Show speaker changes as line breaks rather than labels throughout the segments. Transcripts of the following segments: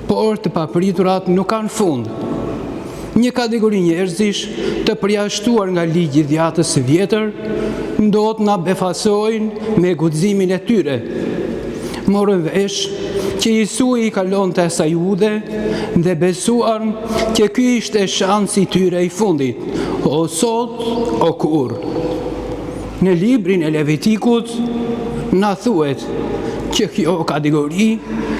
por të papriturat nuk kanë fund. Një kategori njerëzish të përjashtuar nga ligji i dhjatës së vjetër, ndot na befasojnë me guximin e tyre. Morën vesh që Jesui i kalonte asaj Jude dhe besuan që ky ishte shansi i tyre i fundit, o sot o kur. Në librin e Levitikut na thuhet që kjo kategori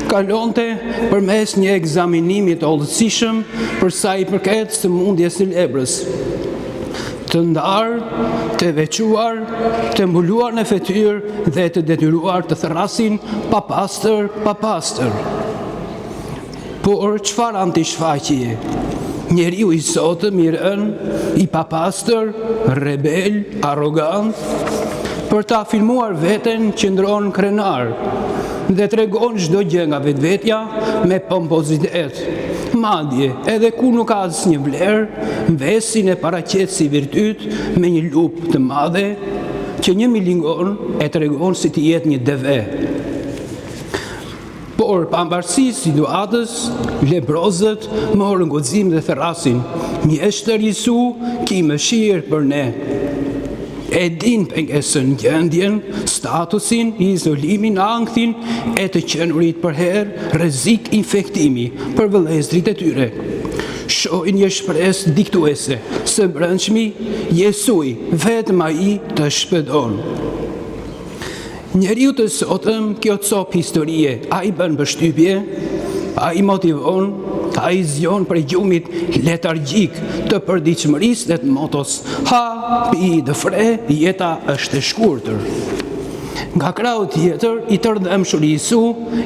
kalonte përmes një ekzaminimi të hollësishëm për sa i përket sëmundjes së lebrës. Të ndarë, të vequar, të mbuluar në fytyrë dhe të detyruar të thrasin papastër. Por çfarë antishfaqje? Njeriu i sotëm i rënë, i papastër, rebel, arrogant, për ta filmuar veten qëndron krenar dhe tregon çdo gjë nga vetvetja me pompozitet. Madje, edhe ku nuk ka asnjë vlerë, vesin e paraqet si virtyt me një lupë të madhe që një milingon e tregon si të jetë një deve. Por pavarësisht situatës, lebrozët morën guxim dhe therasin: "Mjeshtër Jesu, ki mëshirë për ne." E din pengesën, gjendjen, statusin, izolimin, ankthin e të qenurit për herë, rrezik infektimi për vëllezërit e tyre. Shohin një shpresë diktuese, së brendshmi Jesui, vetëm ai të shpëton. Njeriu të sotëm, kjo copë historie, ai bën përshtypje, ai motivon, ai zgjon prej gjumit letargjik të përditshmërisë dhe të motos: "Ha, pi dhe fre, jeta është e shkurtër." Nga krahu tjetër, i tërdhëmshur Jesu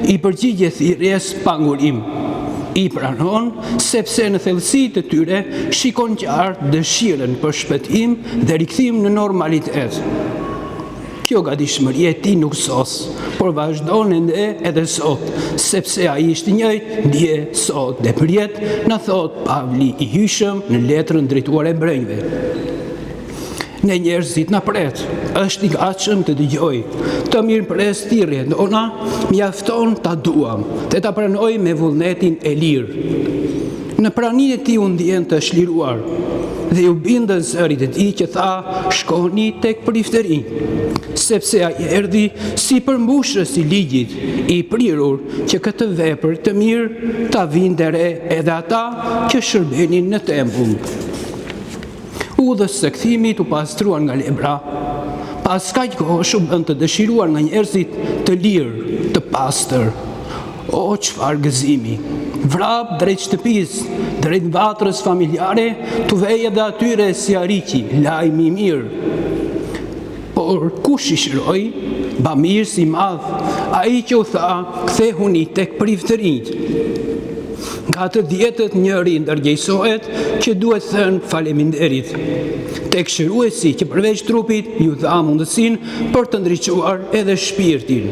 i përgjigjet thirrjes pa ngurim. I pranon sepse në thellësitë të tyre shikon qartë dëshirën për shpëtim dhe rikthim në normalitet. Kjo gatishmëri e tij nuk sos, por vazhdon edhe sot, sepse ai ishte i njëjtë dje, sot dhe përjet, na thot Pavli i hyjshëm në letrën drejtuar Hebrejve. Në njerëzit na pret, është i gatshëm të dëgjoj, të mirëpres thirrjet tona, mjafton ta duam, dhe ta pranoj me vullnetin e lirë. Në praninë e tij u ndjen të shliruar, dhe ju bindën zërit e tij që tha: "Shkoni tek priftërinj." Sepse ai erdhi si përmbushës i ligjit, i prirur që këtë vepër të mirë ta vinte re edhe ata që shërbenin në tempull. Udhës së kthimit u pastruan nga lebra. Pas kaq kohësh u bën të dëshiruar nga njerëzit të lirë, të pastër. O çfarë gëzimi! Vrap drejt shtëpisë, drejt vatrës familjare, tu vej edhe atyre si ariqi, lajmi i mirë. Por kush i shiroi? Bamirës i madh, ai që u tha: "Kthehuni tek priftërinjt." Nga të 10 njëri ndërgjegjësohet që duhet thënë faleminderit. Tek shëruesi që përveç trupit ju dha mundësinë për të ndriçuar edhe shpirtin.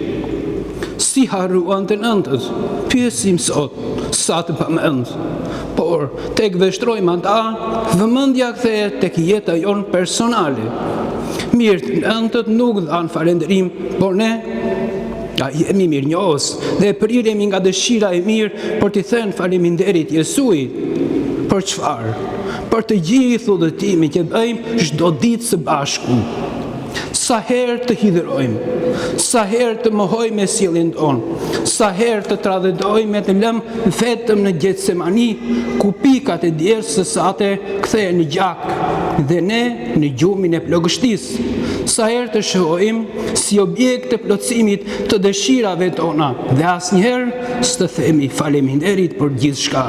Si harruan të nëntët? Pyesim sot, sa të pamend. Por tek vështrojmë ata, vëmendja kthehet tek jeta jon personale. Mirë të nëntët nuk dhan falënderim, por ne jemi mirënjohës dhe priremi nga dëshira e mirë për t'i thënë faleminderit Jesuit. Për çfarë? Për të gjithë udhëtimin që bëjmë çdo ditë së bashku. Sa herë të hidhërojmë, sa herë të mohojmë me sjelljen tonë, sa herë të tradhëdojmë e të lëmë vetëm në Getsemani, ku pikat e djersë së sate kthehen në gjak dhe ne në gjumin e plogështisë. Sa herë të shohim si objekt të plotësimit të dëshirave tona dhe asnjëherë s'të themi faleminderit për gjithçka.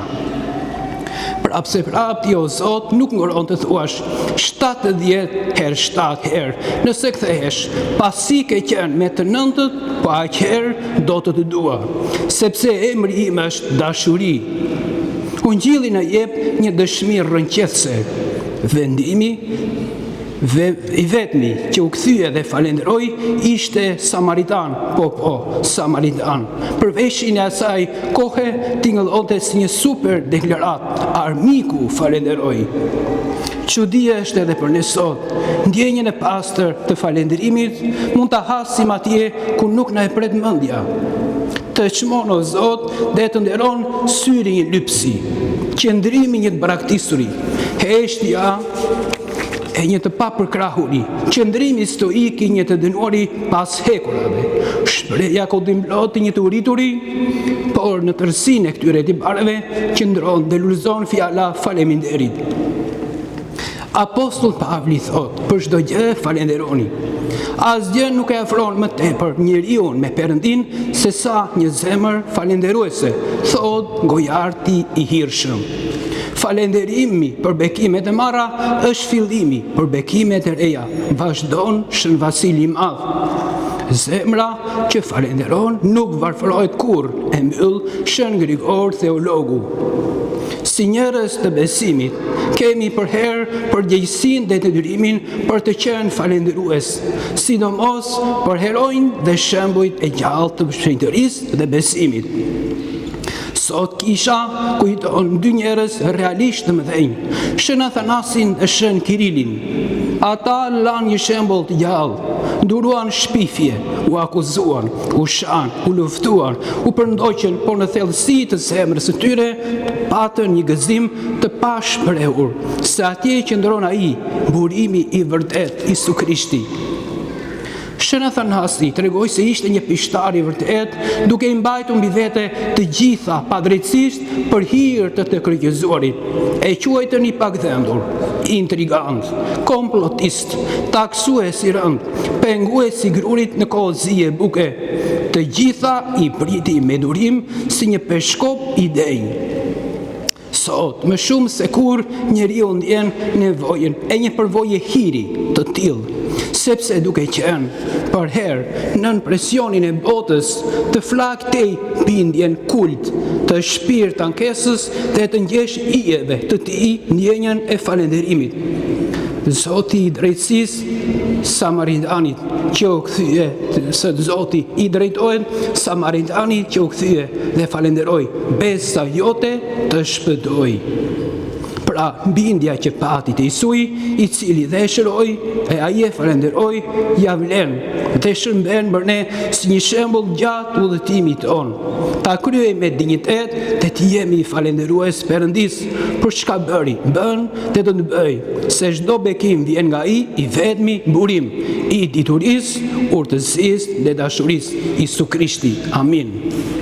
Prapse prap ti o Zot nuk nguron të thuash 70 herë 7 herë. Nëse kthehesh, pasi ke qenë me të nëntët, po aq herë do të dua, sepse emri im është dashuri. Ungjilli na jep një dëshmi rrënqethse. Vendimi i vetmi që u kthye dhe falenderoi ishte samaritan, samaritan. Për veshin e asaj kohe tingëllonte si një super deklarat: armiku falenderoi. Çudia është edhe për ne sot. Ndjenjën e pastër të falënderimit mund ta hasim atje ku nuk na e pret mendja. të çmon o Zot dhe të nderon syri një lypsi, qëndrimi një të braktisuri, heshtja e një të papërkrahuri, qëndrimi stoik i një të dënuari pas hekurave, shpreja kodimplot një të urituri, por në tërsinë e këtyre dibareve qëndron dhe lulëzon fjala faleminderit. Apostull Pavli thot, për çdo gjë falenderoni. Asgjë nuk e afron më tepër njeriu me Perëndin se sa një zemër falenderuese, thot gojarti i hirshëm. Falenderimi për bekimet e marra është fillimi për bekimet e reja, vazhdon Shën Vasili i Madh. Zemra që falenderon nuk varfërohet kurrë, e mbyll Shën Grigor Theologu. Si njerëz të besimit, kemi përherë përgjegjësinë dhe detyrimin për të qenë falenderues, sidomos për herojnë dhe shembujt e gjallë të shenjtërisë dhe besimit. Sot kisha kujton dy njerëz realisht të mëdhenj, Shën Athanasin dhe Shën Kirilin. Ata lanë një shembull të gjallë, duruan shpifje, u akuzuan, u shan, u luftuan, u përndoqën, por në thellësi të zemrës së tyre patën një gëzim të pashprehur, se atje qëndron ai, burimi i vërtet, Isu Krishti. Shën Athanasi tregoi se ishte një pishtar i vërtet, duke i mbajtur mbi vete të gjitha padrejtisht për hir të kryqëzuarit. E quajtën i pagdhendur, intrigant, komplotist, taksues i rënd, pengues i grurit në kohë zije buke. Të gjitha i priti me durim si një peshkop i denj. Sot, më shumë se kur, njeriu ndjen nevojën e një përvoje hiri të tillë, sepse duke qenë për herë nën presionin e botës, të flaktej bindjen kult, të shpirt ankesës dhe të ndjesh ijeve të tij ndjenjën e falenderimit. Zoti i drejtësisë Samaritanit që u kthye, së Zoti i drejtohet Samaritanit që u kthye dhe falenderoi, besa jote të shpëtoi. Pra, bindja që pati te Isuji, i cili dhe shëroi, e ai e falenderoi, ja vlen dhe shërben për ne si një shembull gjatë udhëtimit ton. Ta kryej me dinjitet dhe të jemi falenderues Perëndis për çka bëri, bën dhe do të bëj, se çdo bekim vjen nga ai i vetmi burim i diturisë, urtësisë dhe dashurisë, Isu Krishti. Amin.